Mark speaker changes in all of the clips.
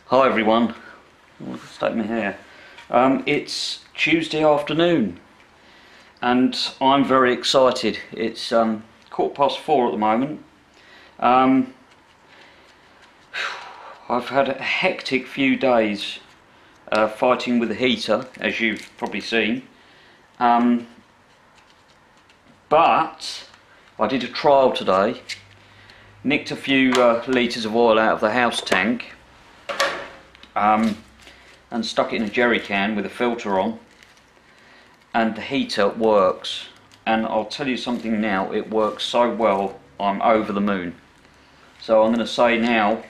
Speaker 1: Hi everyone. I'll state my hair. It's Tuesday afternoon and I'm very excited. It's 4:15 at the moment. I've had a hectic few days fighting with the heater, as you've probably seen. But I did a trial today, nicked a few litres of oil out of the house tank and stuck it in a jerry can with a filter on, and the heater works. And I'll tell you something now, it works so well, I'm over the moon. So I'm going to say now,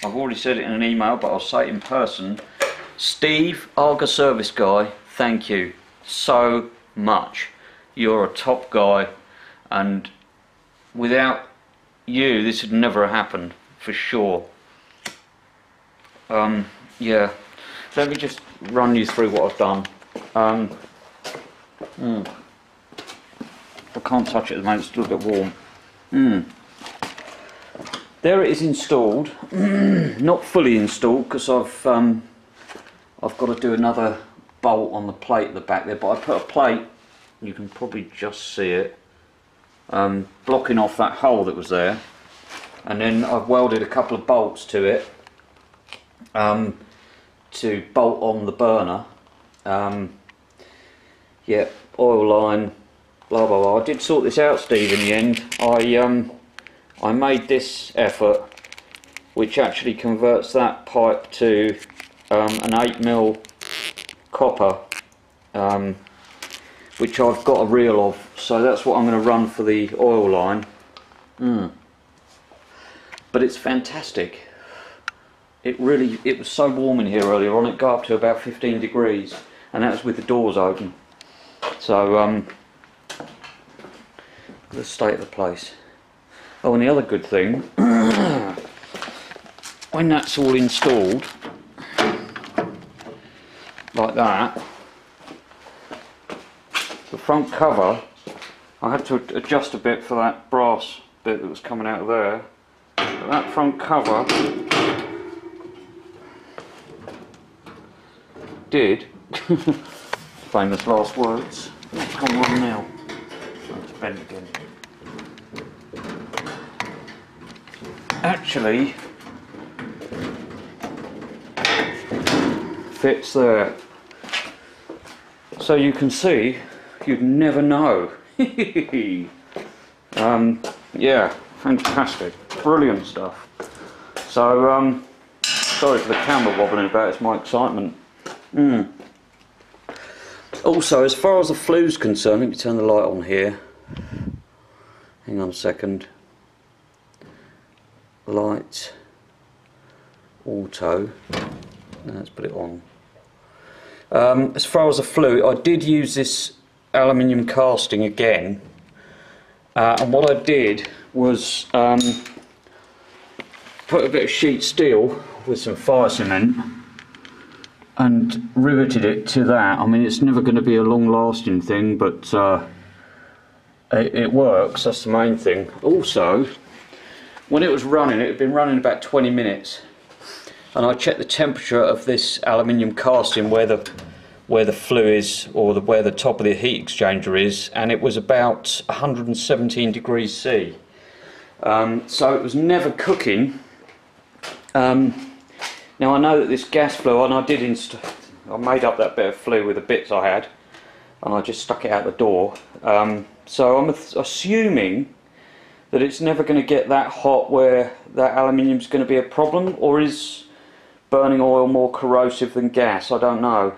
Speaker 1: I've already said it in an email, but I'll say it in person. Steve, AGASERVICEGUY, thank you so much. You're a top guy, and without you this would never have happened, for sure. Yeah, let me just run you through what I've done. I can't touch it at the moment, it's still a bit warm. There it is installed. Not fully installed because I've got to do another bolt on the plate at the back there, but I put a plate, you can probably just see it, blocking off that hole that was there, and then I've welded a couple of bolts to it to bolt on the burner. Yeah, oil line, blah blah blah. I did sort this out, Steve, in the end. I made this effort, which actually converts that pipe to an 8mm copper, which I've got a reel of, so that's what I'm going to run for the oil line. But it's fantastic. It was so warm in here earlier on, it got up to about 15 degrees, and that was with the doors open. So the state of the place. Oh, and the other good thing, when that's all installed like that, the front cover, I had to adjust a bit for that brass bit that was coming out of there, but that front cover did famous last words. It's gone wrong now. It's bent again. Actually fits there, so you can see, you'd never know. Yeah, fantastic, brilliant stuff. So sorry for the camera wobbling about, it's my excitement. Also, as far as the flue's concerned, let me turn the light on here. Hang on a second. Light, auto. Let's put it on. As far as the flue, I did use this aluminium casting again, and what I did was put a bit of sheet steel with some fire cement and riveted it to that. I mean, it's never going to be a long-lasting thing, but it works, that's the main thing. Also, when it was running, it had been running about 20 minutes, and I checked the temperature of this aluminium casting where the flue is, or where the top of the heat exchanger is, and it was about 117 degrees C. So it was never cooking. Now I know that this gas flue, and I made up that bit of flue with the bits I had, and I just stuck it out the door. So I'm assuming that it's never going to get that hot where that aluminium's going to be a problem, or is burning oil more corrosive than gas? I don't know.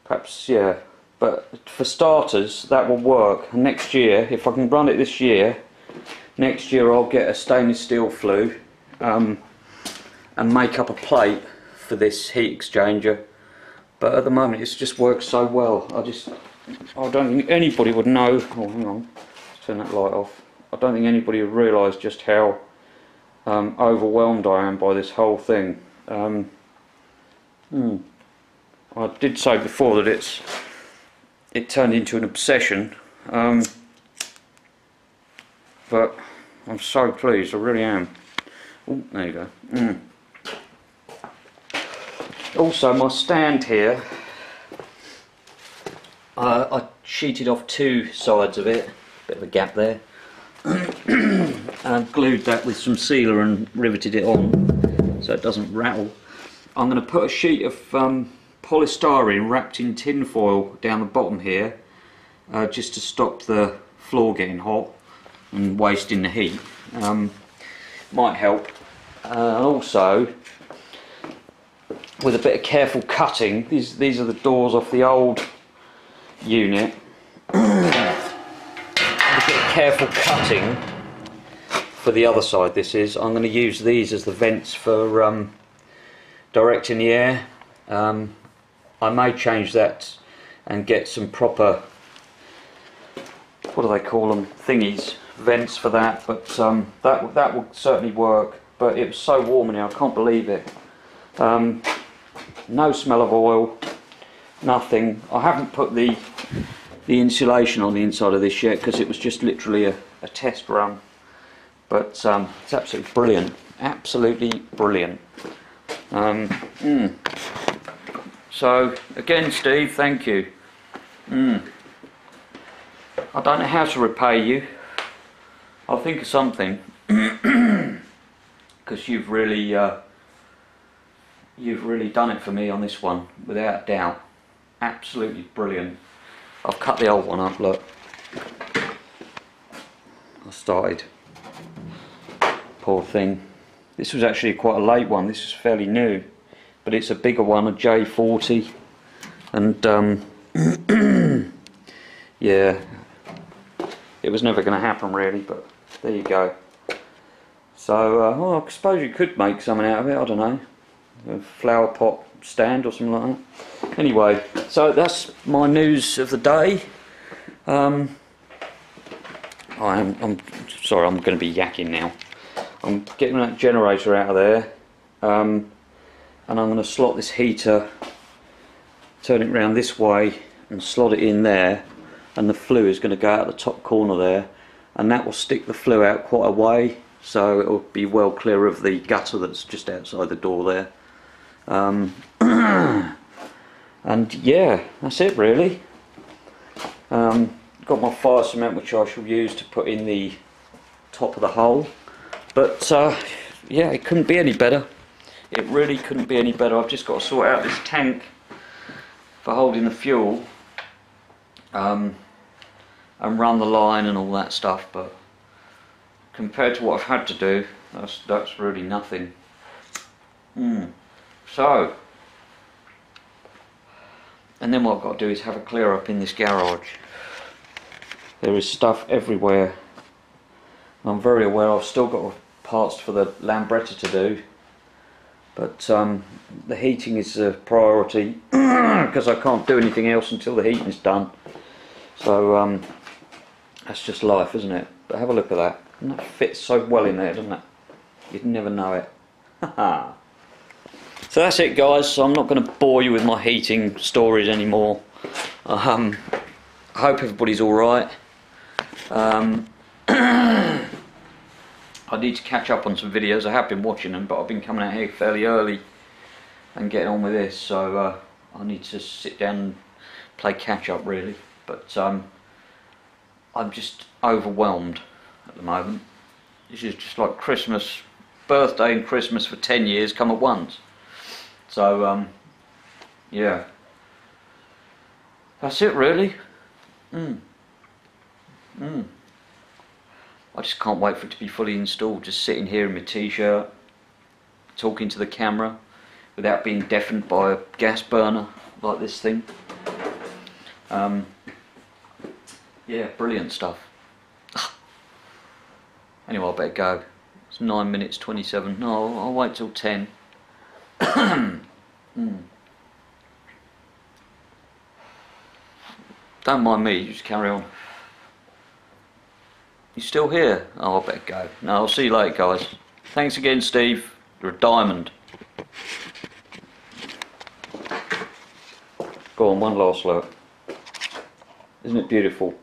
Speaker 1: Perhaps, yeah. But for starters, that will work. And next year, if I can run it this year, next year I'll get a stainless steel flue and make up a plate for this heat exchanger. But at the moment, it's just works so well. I don't think anybody would know. Oh, hang on. Let's turn that light off. I don't think anybody would realise just how overwhelmed I am by this whole thing. I did say before that it turned into an obsession, but I'm so pleased, I really am. Oh, there you go. Also, my stand here, I sheeted off two sides of it, bit of a gap there, and I've glued that with some sealer and riveted it on so it doesn't rattle. I'm going to put a sheet of polystyrene wrapped in tin foil down the bottom here, just to stop the floor getting hot and wasting the heat. Might help. Also, with a bit of careful cutting, these are the doors off the old unit. With a bit of careful cutting for the other side, I'm going to use these as the vents for directing the air. I may change that and get some proper, what do they call them, thingies, vents for that, but that will certainly work. But it was so warm in here, I can't believe it. No smell of oil, nothing. I haven't put the insulation on the inside of this yet because it was just literally a test run, but it's absolutely brilliant, absolutely brilliant. So again, Steve, thank you. I don't know how to repay you. I'll think of something, because you've really done it for me on this one, without a doubt. Absolutely brilliant. I've cut the old one up, look. I started. Poor thing. This was actually quite a late one. This is fairly new, but it's a bigger one, a J40, and yeah, it was never going to happen really, but there you go. So well, I suppose you could make something out of it, I don't know, a flower pot stand or something like that. Anyway, so that's my news of the day. I'm sorry, I'm going to be yakking now. I'm getting that generator out of there, and I'm going to slot this heater, turn it round this way and slot it in there, and the flue is going to go out the top corner there, and that will stick the flue out quite a way, so it will be well clear of the gutter that's just outside the door there. And yeah, that's it really. Got my fire cement which I shall use to put in the top of the hole, but yeah, it couldn't be any better. It really couldn't be any better. I've just got to sort out this tank for holding the fuel, and run the line and all that stuff, but compared to what I've had to do, that's really nothing. So, and then what I've got to do is have a clear up in this garage. There is stuff everywhere. I'm very aware I've still got parts for the Lambretta to do, but the heating is a priority because I can't do anything else until the heating is done. So that's just life, isn't it? But have a look at that. And that fits so well in there, doesn't it? You'd never know it. So that's it, guys. So I'm not going to bore you with my heating stories anymore. I hope everybody's alright. I need to catch up on some videos. I have been watching them, but I've been coming out here fairly early and getting on with this, so I need to sit down and play catch up really. But I'm just overwhelmed at the moment. This is just like Christmas, birthday and Christmas for 10 years come at once. So yeah, that's it really. I just can't wait for it to be fully installed, just sitting here in my t-shirt talking to the camera without being deafened by a gas burner like this thing. Yeah, brilliant stuff. Anyway, I better go. It's 9 minutes 27. No, I'll wait till 10. Don't mind me, just carry on. You still here? Oh, I better go. No, I'll see you later, guys. Thanks again, Steve. You're a diamond. Go on, one last look. Isn't it beautiful?